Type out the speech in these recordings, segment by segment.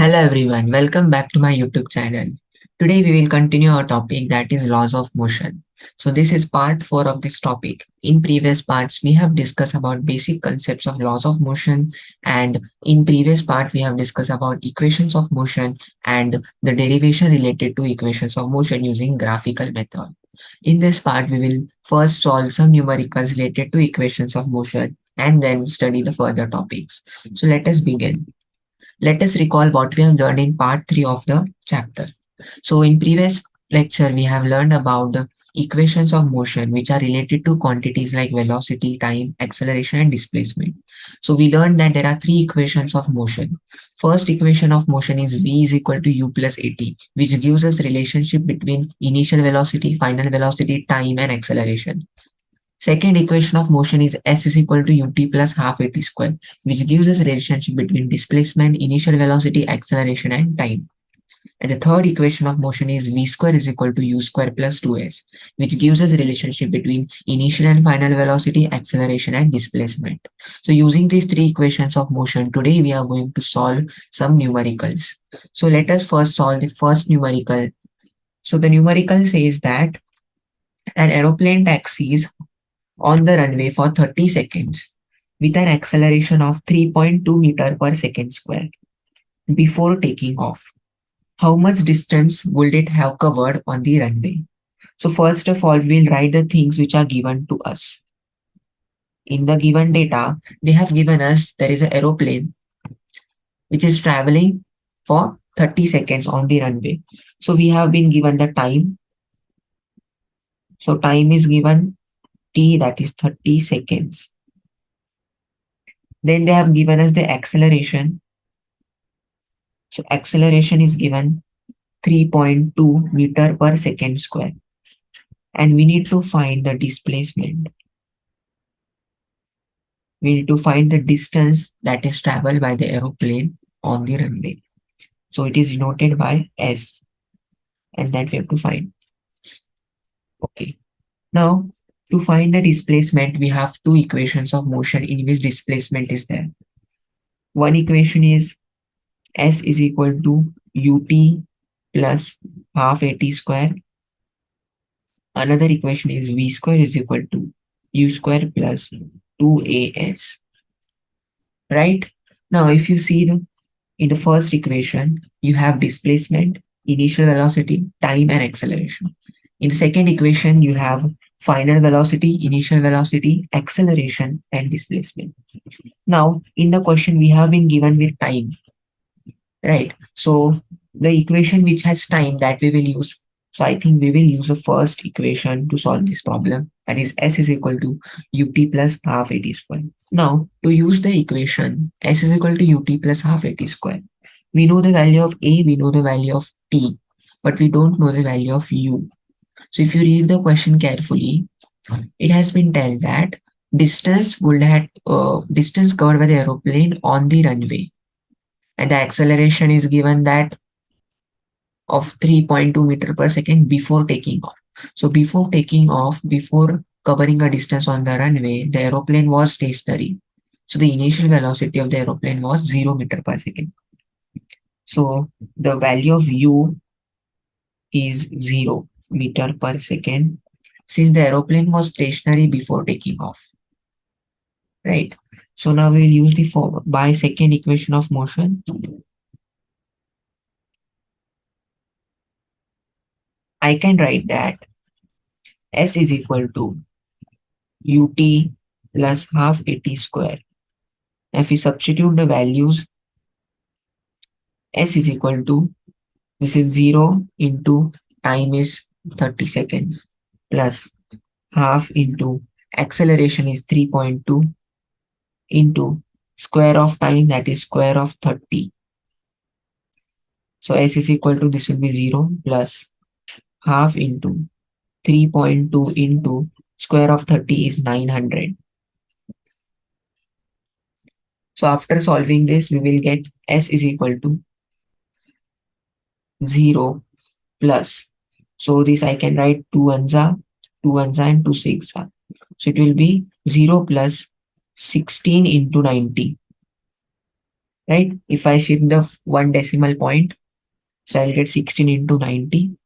Hello everyone, welcome back to my YouTube channel. Today we will continue our topic that is laws of motion. So this is part 4 of this topic. In previous parts we have discussed about basic concepts of laws of motion, and in previous part we have discussed about equations of motion and the derivation related to equations of motion using graphical method. In this part we will first solve some numericals related to equations of motion and then study the further topics. So let us begin. Let us recall what we have learned in part 3 of the chapter. So in previous lecture, we have learned about the equations of motion which are related to quantities like velocity, time, acceleration and displacement. So we learned that there are three equations of motion. First equation of motion is v is equal to u plus at, which gives us relationship between initial velocity, final velocity, time and acceleration. Second equation of motion is s is equal to ut plus half at square, which gives us a relationship between displacement, initial velocity, acceleration, and time. And the third equation of motion is v square is equal to u square plus 2s, which gives us a relationship between initial and final velocity, acceleration, and displacement. So using these three equations of motion, today we are going to solve some numericals. So let us first solve the first numerical. So the numerical says that an aeroplane taxis on the runway for 30 seconds with an acceleration of 3.2 meter per second square before taking off. How much distance would it have covered on the runway? So first of all, we'll write the things which are given to us. In the given data, they have given us there is an aeroplane which is traveling for 30 seconds on the runway. So we have been given the time. So time is given t, that is 30 seconds. Then they have given us the acceleration. So acceleration is given 3.2 meter per second square. And we need to find the displacement. We need to find the distance that is traveled by the aeroplane on the runway. So it is denoted by S, and that we have to find. Okay. Now, to find the displacement, we have two equations of motion in which displacement is there. One equation is S is equal to ut plus half at square. Another equation is v square is equal to u square plus 2as. Right? Now, if you see in the first equation, you have displacement, initial velocity, time, and acceleration. In the second equation, you have final velocity, initial velocity, acceleration, and displacement. Now, in the question, we have been given with time, right? So, the equation which has time that we will use. So, I think we will use the first equation to solve this problem. That is S is equal to ut plus half at square. Now, to use the equation, S is equal to ut plus half at square. We know the value of A, we know the value of T, but we don't know the value of U. So if you read the question carefully, it has been told that distance covered by the aeroplane on the runway, and the acceleration is given that of 3.2 meter per second before taking off. So before taking off, before covering a distance on the runway, the aeroplane was stationary. So the initial velocity of the aeroplane was 0 meter per second. So the value of u is 0 meter per second since the aeroplane was stationary before taking off. Right. So now we will use the by second equation of motion. I can write that S is equal to ut plus half at square. If we substitute the values, S is equal to, this is 0 into time is 30 seconds plus half into acceleration is 3.2 into square of time, that is square of 30. So S is equal to, this will be 0 plus half into 3.2 into square of 30 is 900. So after solving this, we will get S is equal to 0 plus. So this I can write 2 ones are, 2 ones are and 2 6 are. So it will be 0 plus 16 into 90. right? If I shift the one decimal point, so I'll get 16 into 90.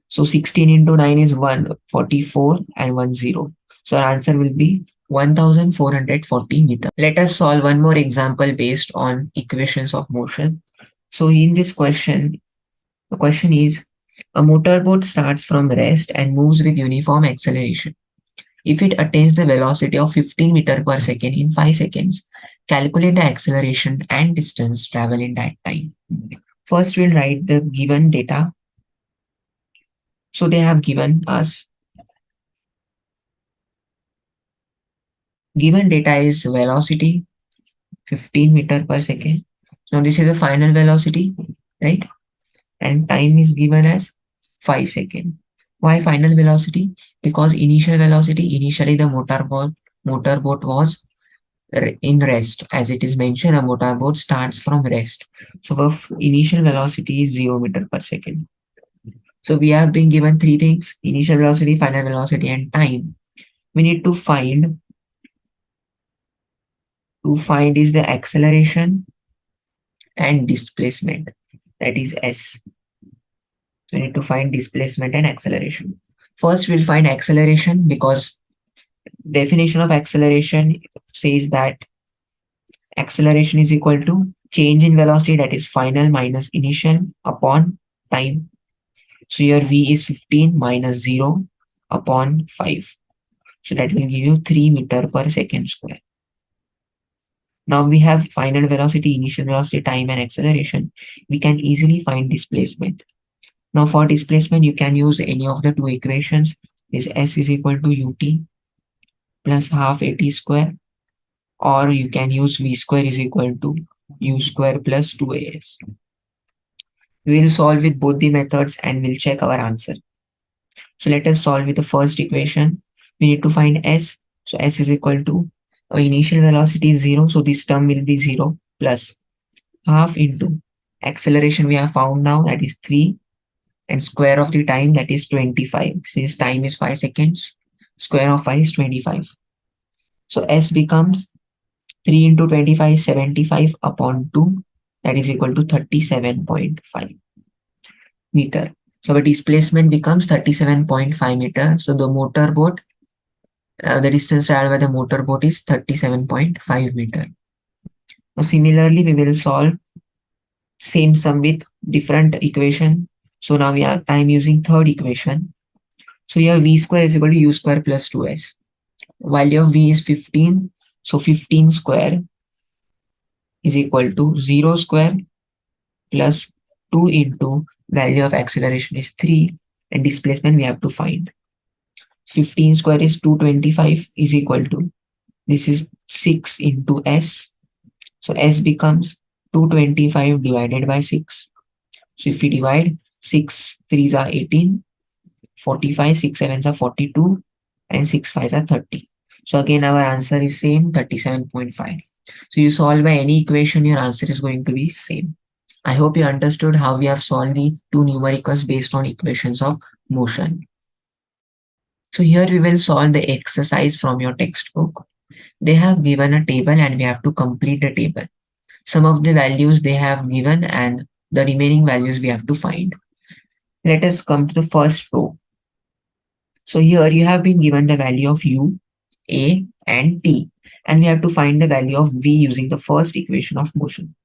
So 16 into 9 is 144 and 10. So our answer will be 1440 meter. Let us solve one more example based on equations of motion. So in this question, the question is a motorboat starts from rest and moves with uniform acceleration. If it attains the velocity of 15 meter per second in 5 seconds, calculate the acceleration and distance traveled in that time. First, we'll write the given data. So they have given us given data is velocity 15 meter per second. So this is a final velocity, right? And time is given as 5 seconds. Why final velocity? Because initial velocity, initially the motorboat was in rest. As it is mentioned, a motorboat starts from rest. So the initial velocity is 0 meter per second. So we have been given three things: initial velocity, final velocity, and time. We need to find is the acceleration and displacement, that is S. So we need to find displacement and acceleration. First, we'll find acceleration because definition of acceleration says that acceleration is equal to change in velocity, that is final minus initial, upon time. So your V is 15 minus 0 upon 5. So that will give you 3 meter per second square. Now we have final velocity, initial velocity, time, and acceleration. We can easily find displacement. Now for displacement, you can use any of the two equations. This S is equal to ut plus half at square, or you can use V square is equal to u square plus 2as. We will solve with both the methods and we'll check our answer. So let us solve with the first equation. We need to find S. So S is equal to initial velocity is 0. So this term will be 0 plus half into acceleration we have found now, that is 3, and square of the time, that is 25. Since time is 5 seconds, square of 5 is 25. So S becomes 3 into 25, 75 upon 2, that is equal to 37.5 meter. So the displacement becomes 37.5 meter. So the distance traveled by the motorboat is 37.5 meter. So similarly, we will solve same sum with different equation. So now I'm using third equation. So here V square is equal to U square plus 2S. Value of V is 15. So 15 square is equal to 0 square plus 2 into value of acceleration is 3, and displacement we have to find. 15 square is 225 is equal to, this is 6 into S. So S becomes 225 divided by 6. So if we divide, 6 3s are 18, 45, 6 7s are 42, and 6 5s are 30. So again, our answer is same, 37.5. So you solve by any equation, your answer is going to be same. I hope you understood how we have solved the two numericals based on equations of motion. So here we will solve the exercise from your textbook. They have given a table and we have to complete the table. Some of the values they have given and the remaining values we have to find. Let us come to the first row. So here you have been given the value of u, a, and t, and we have to find the value of v using the first equation of motion.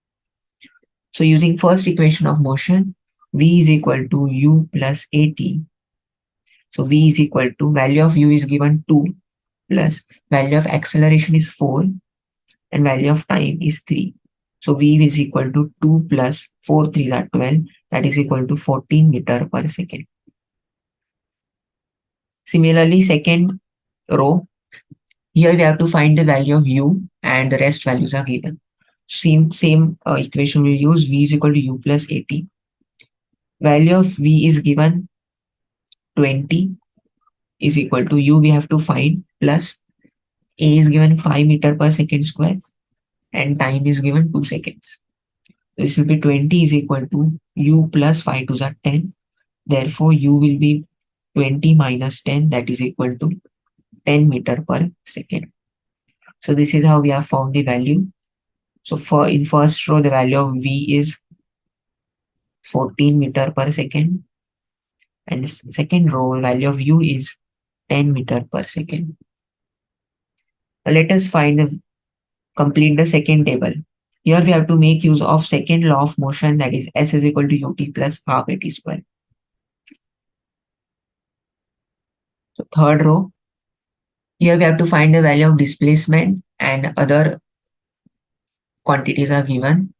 So using first equation of motion, v is equal to u plus at. So v is equal to, value of u is given 2 plus value of acceleration is 4 and value of time is 3. So v is equal to 2 plus 4 3s are 12, that is equal to 14 meter per second. Similarly, second row, here we have to find the value of u and the rest values are given. Same equation we use, v is equal to u plus at. Value of v is given 20 is equal to u we have to find plus a is given 5 meter per second square and time is given 2 seconds. This will be 20 is equal to u plus 5 to the 10. Therefore, u will be 20 minus 10, that is equal to 10 meter per second. So this is how we have found the value. So for in first row, the value of V is 14 meter per second, and second row value of U is 10 meter per second. Now let us complete the second table. Here we have to make use of second law of motion, that is S is equal to ut plus half at square. So third row, here we have to find the value of displacement and other quantities are given.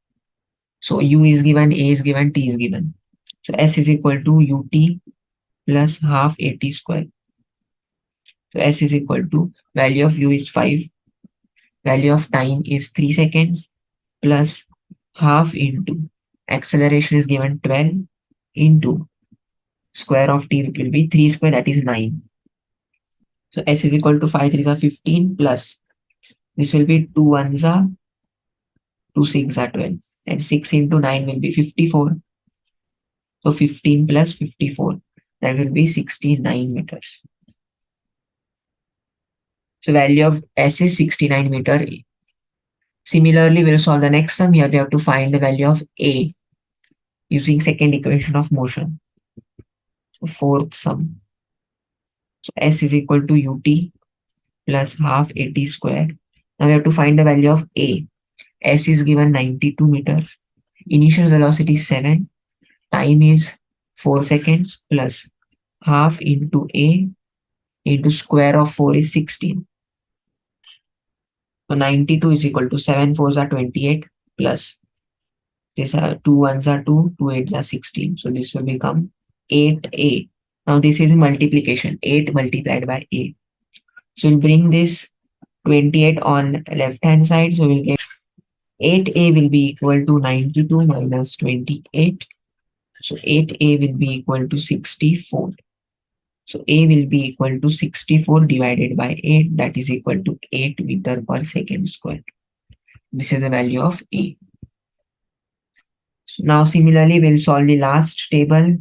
So U is given, A is given, T is given. So S is equal to ut plus half at square. So S is equal to value of U is 5, value of time is 3 seconds plus half into acceleration is given 12 into square of t, which will be 3 square, that is 9. So S is equal to 5 3s are 15 plus this will be 2 1s are 2 6 are 12 and 6 into 9 will be 54. So 15 plus 54, that will be 69 meters. So value of S is 69 meter. Similarly, we'll solve the next sum. Here we have to find the value of A using second equation of motion. So fourth sum. So S is equal to ut plus half at square. Now we have to find the value of A. S is given 92 meters. Initial velocity is 7. Time is 4 seconds plus half into A into square of 4 is 16. So 92 is equal to 7 4s are 28 plus this are 2 1s are 2, 2 8s are 16. So this will become 8A. Now this is multiplication, 8 multiplied by A. So we'll bring this 28 on left hand side. So we'll get 8A will be equal to 92 minus 28. So 8A will be equal to 64. So A will be equal to 64 divided by 8, that is equal to 8 meter per second square. This is the value of A. So now similarly, we'll solve the last table.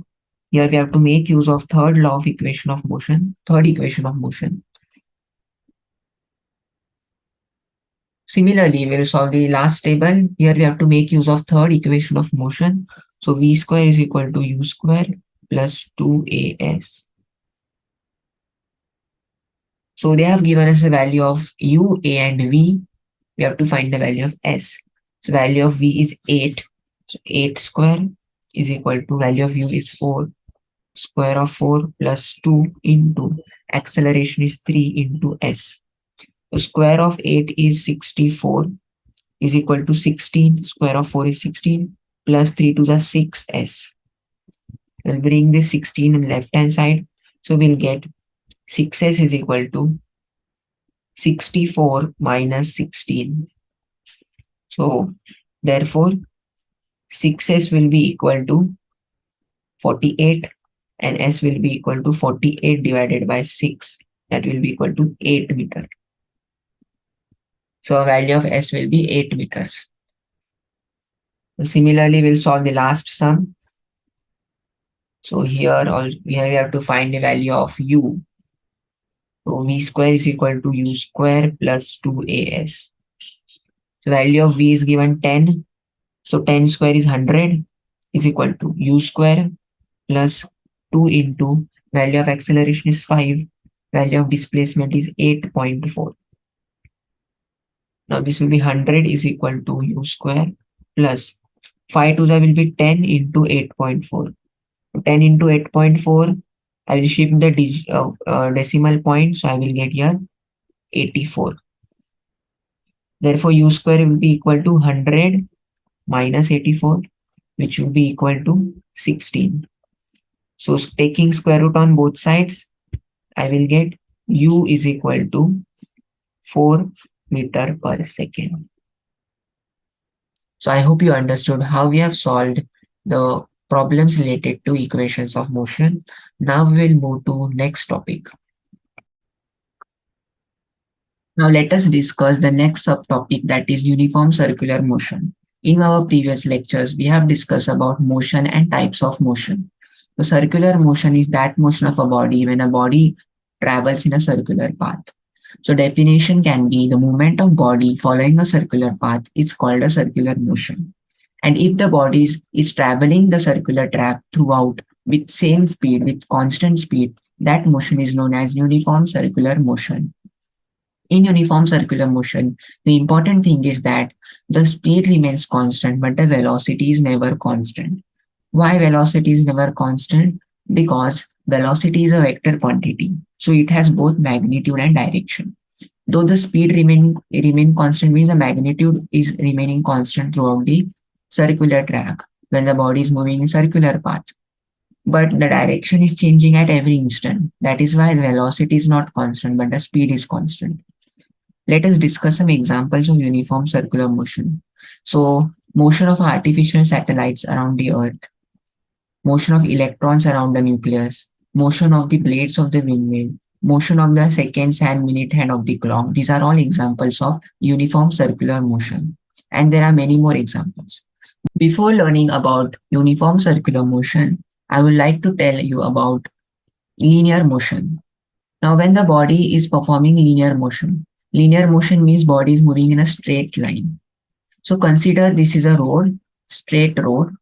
Here we have to make use of third law of equation of motion, third equation of motion. Similarly, we'll solve the last table. Here we have to make use of third equation of motion. So V square is equal to U square plus 2AS. So they have given us a value of U, A and V. We have to find the value of S. So value of V is 8. So 8 square is equal to value of U is 4. Square of 4 plus 2 into acceleration is 3 into S. So square of 8 is 64 is equal to 16. Square of 4 is 16 plus 3 to the 6S. We'll bring this 16 on the left hand side. So we'll get 6S is equal to 64 minus 16. So therefore 6S will be equal to 48 and S will be equal to 48 divided by 6. That will be equal to 8 meter. So value of S will be 8 meters. So similarly, we'll solve the last sum. So here we have to find the value of U. So V square is equal to U square plus 2AS. So value of V is given 10. So 10 square is 100 is equal to U square plus 2 into value of acceleration is 5. Value of displacement is 8.4. Now this will be 100 is equal to U square plus 5 to the will be 10 into 8.4. 10 into 8.4, I will shift the decimal point, so I will get here 84. Therefore, U square will be equal to 100 minus 84, which will be equal to 16. So taking square root on both sides, I will get U is equal to 4 meter per second. So I hope you understood how we have solved the problems related to equations of motion. Now we will move to next topic. Now let us discuss the next subtopic, that is uniform circular motion. In our previous lectures, we have discussed about motion and types of motion. The circular motion is that motion of a body when a body travels in a circular path. So definition can be the movement of body following a circular path is called a circular motion. And if the body is traveling the circular track throughout with same speed, with constant speed, that motion is known as uniform circular motion. In uniform circular motion, the important thing is that the speed remains constant, but the velocity is never constant. Why velocity is never constant? Because velocity is a vector quantity. So it has both magnitude and direction. Though the speed remain constant means the magnitude is remaining constant throughout the circular track when the body is moving in circular path. But the direction is changing at every instant. That is why the velocity is not constant, but the speed is constant. Let us discuss some examples of uniform circular motion. So, motion of artificial satellites around the Earth, motion of electrons around the nucleus, motion of the blades of the windmill, motion of the seconds hand, minute hand of the clock. These are all examples of uniform circular motion. And there are many more examples. Before learning about uniform circular motion, I would like to tell you about linear motion. Now, when the body is performing linear motion means body is moving in a straight line. So consider this is a road, straight road,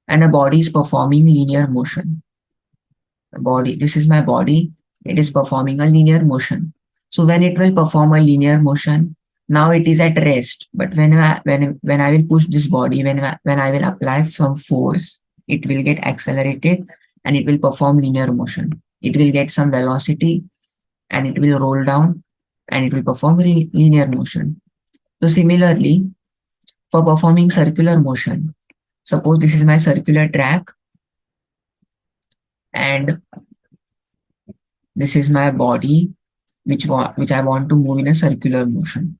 and a body is performing linear motion. Body, this is my body, it is performing a linear motion. So when it will perform a linear motion, now it is at rest. But when I will push this body, when I will apply some force, it will get accelerated and it will perform linear motion. It will get some velocity and it will roll down and it will perform linear motion. So similarly, for performing circular motion, suppose this is my circular track and this is my body which I want to move in a circular motion.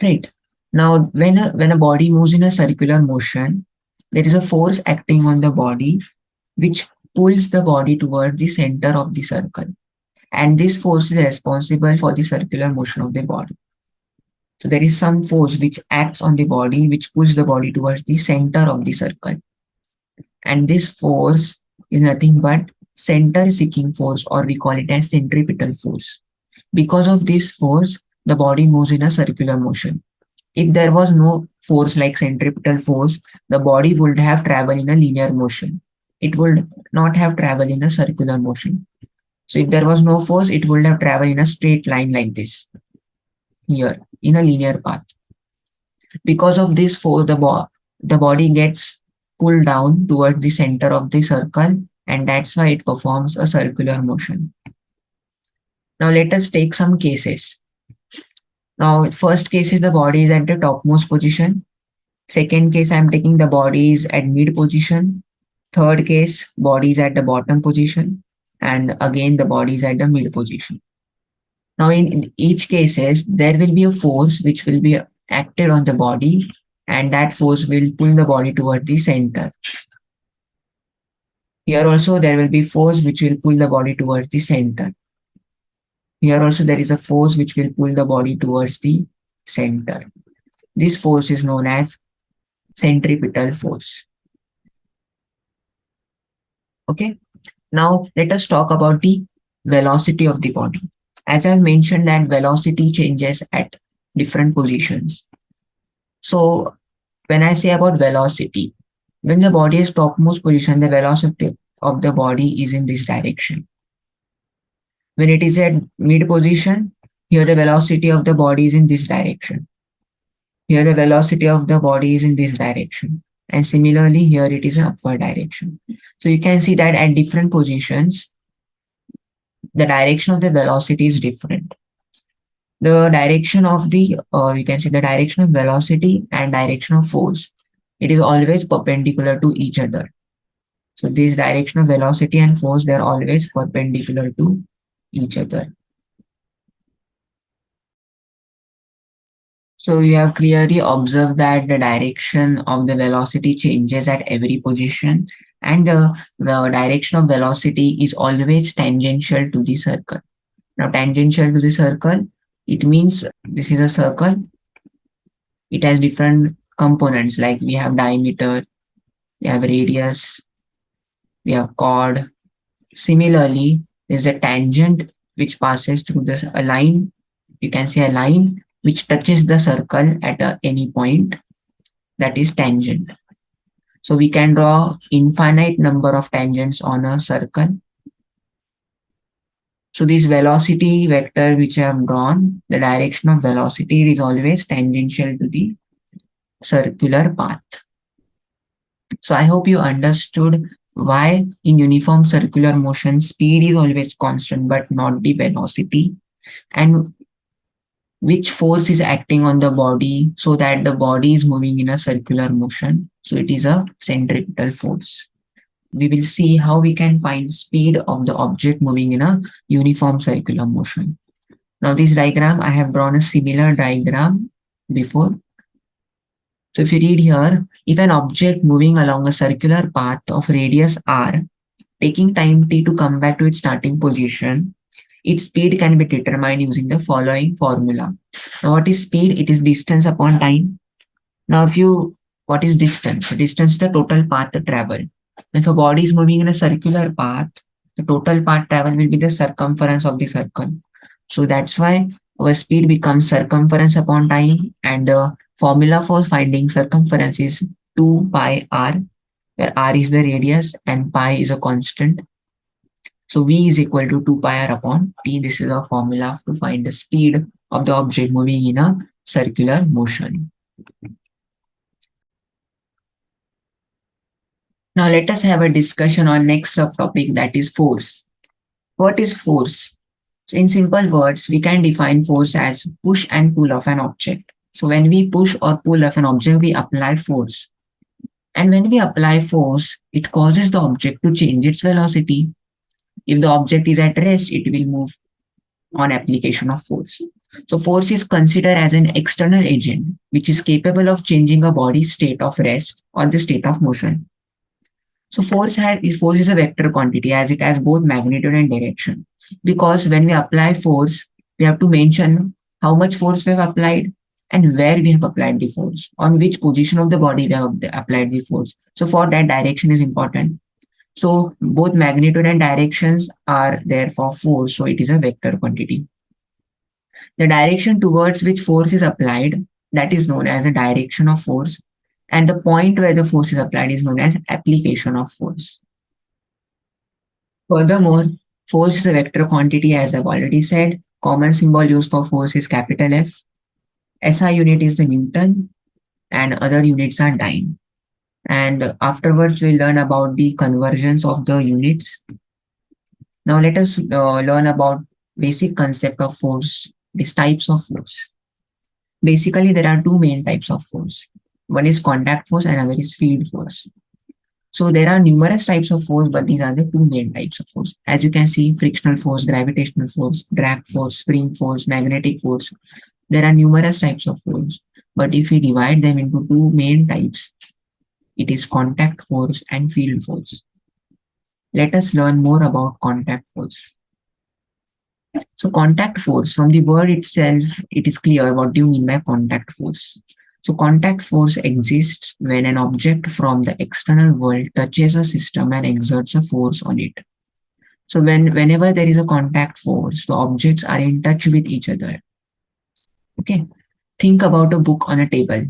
Right. Now, when a body moves in a circular motion, there is a force acting on the body which pulls the body towards the center of the circle. And this force is responsible for the circular motion of the body. So there is some force which acts on the body, which pulls the body towards the center of the circle. And this force is nothing but center seeking force, or we call it as centripetal force. Because of this force, the body moves in a circular motion. If there was no force like centripetal force, the body would have traveled in a linear motion. It would not have traveled in a circular motion. So if there was no force, it would have traveled in a straight line like this, here, in a linear path. Because of this force, the body gets pulled down towards the center of the circle, and that's why it performs a circular motion. Now let us take some cases. Now, first case is the body is at the topmost position. Second case, I'm taking the body is at mid position. Third case, body is at the bottom position. And again, the body is at the mid position. Now, in each cases, there will be a force which will be acted on the body, and that force will pull the body toward the center. Here also, there will be force which will pull the body towards the center. Here also, there is a force which will pull the body towards the center. This force is known as centripetal force. Okay. Now, let us talk about the velocity of the body. As I've mentioned that velocity changes at different positions. So when I say about velocity, when the body is topmost position, the velocity of the body is in this direction. When it is at mid position, here the velocity of the body is in this direction. Here the velocity of the body is in this direction. And similarly, here it is in upward direction. So you can see that at different positions, the direction of the velocity is different. The direction of the, or you can see the direction of velocity and direction of force, it is always perpendicular to each other. So this direction of velocity and force, they are always perpendicular to each other. So you have clearly observed that the direction of the velocity changes at every position, and the direction of velocity is always tangential to the circle. Now, tangential to the circle, it means this is a circle. It has different components like we have diameter, we have radius, we have chord. Similarly, there's a tangent which passes through a line You can see a line which touches the circle at any point, that is tangent. So we can draw infinite number of tangents on a circle. So this velocity vector which I have drawn, the direction of velocity is always tangential to the circular path. So I hope you understood why in uniform circular motion speed is always constant but not the velocity, and which force is acting on the body so that the body is moving in a circular motion. So it is a centripetal force. We will see how we can find speed of the object moving in a uniform circular motion. Now this diagram, I have drawn a similar diagram before. So if you read here, if an object moving along a circular path of radius r, taking time t to come back to its starting position, its speed can be determined using the following formula. Now what is speed? It is distance upon time. Now what is distance? Distance is the total path traveled. If a body is moving in a circular path, the total path travel will be the circumference of the circle. So that's why our speed becomes circumference upon time, and the formula for finding circumference is 2 pi r, where r is the radius and pi is a constant. So v is equal to 2 pi r upon t. This is a formula to find the speed of the object moving in a circular motion. Now let us have a discussion on next subtopic, that is force. What is force? So in simple words, we can define force as push and pull of an object. So when we push or pull of an object, we apply force. And when we apply force, it causes the object to change its velocity. If the object is at rest, it will move on application of force. So force is considered as an external agent which is capable of changing a body's state of rest or the state of motion. So force is a vector quantity as it has both magnitude and direction. Because when we apply force, we have to mention how much force we have applied and where we have applied the force, on which position of the body we have applied the force. So for that, direction is important. So both magnitude and directions are there for force. So it is a vector quantity. The direction towards which force is applied, that is known as the direction of force, and the point where the force is applied is known as application of force. Furthermore, force is a vector quantity, as I've already said. Common symbol used for force is capital F. SI unit is the Newton, and other units are dyne. And afterwards, we'll learn about the conversions of the units. Now let us learn about basic concept of force, these types of force. Basically, there are two main types of force. One is contact force and another is field force. So there are numerous types of force, but these are the two main types of force. As you can see, frictional force, gravitational force, drag force, spring force, magnetic force. There are numerous types of force, but if we divide them into two main types, it is contact force and field force. Let us learn more about contact force. So contact force, from the word itself, it is clear what do you mean by contact force. So contact force exists when an object from the external world touches a system and exerts a force on it. So whenever there is a contact force, the objects are in touch with each other. Okay, think about a book on a table.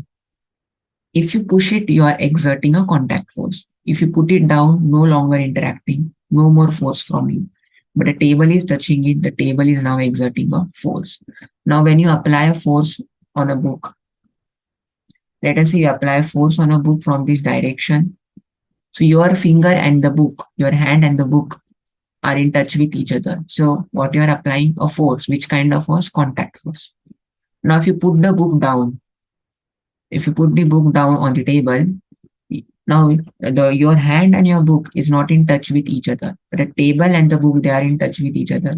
If you push it, you are exerting a contact force. If you put it down, no longer interacting, no more force from you. But a table is touching it, the table is now exerting a force. Now, when you apply a force on a book, let us say you apply a force on a book from this direction. So your finger and the book, your hand and the book are in touch with each other. So what you are applying? A force. Which kind of force? Contact force. Now, if you put the book down, if you put the book down on the table, now your hand and your book is not in touch with each other. But the table and the book, they are in touch with each other.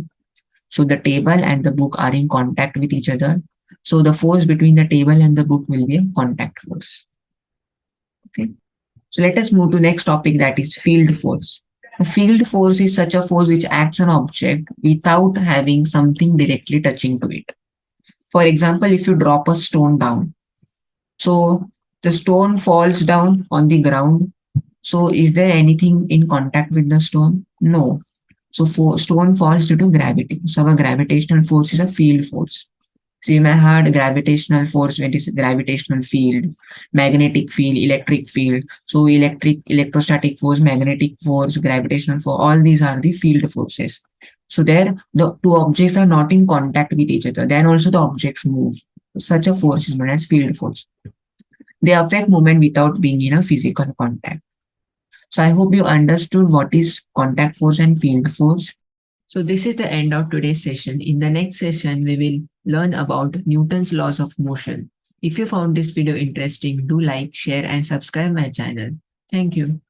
So the table and the book are in contact with each other. So the force between the table and the book will be a contact force. Okay. So let us move to next topic, that is field force. A field force is such a force which acts on an object without having something directly touching to it. For example, if you drop a stone down, so the stone falls down on the ground. So is there anything in contact with the stone? No. So stone falls due to gravity. So our gravitational force is a field force. So you may have gravitational force, when it is gravitational field, magnetic field, electric field. So electrostatic force, magnetic force, gravitational force, all these are the field forces. So there, the two objects are not in contact with each other. Then also the objects move. Such a force is known as field force. They affect movement without being in a physical contact. So I hope you understood what is contact force and field force. So this is the end of today's session. In the next session, we will learn about Newton's laws of motion. If you found this video interesting, do like, share and subscribe my channel. Thank you.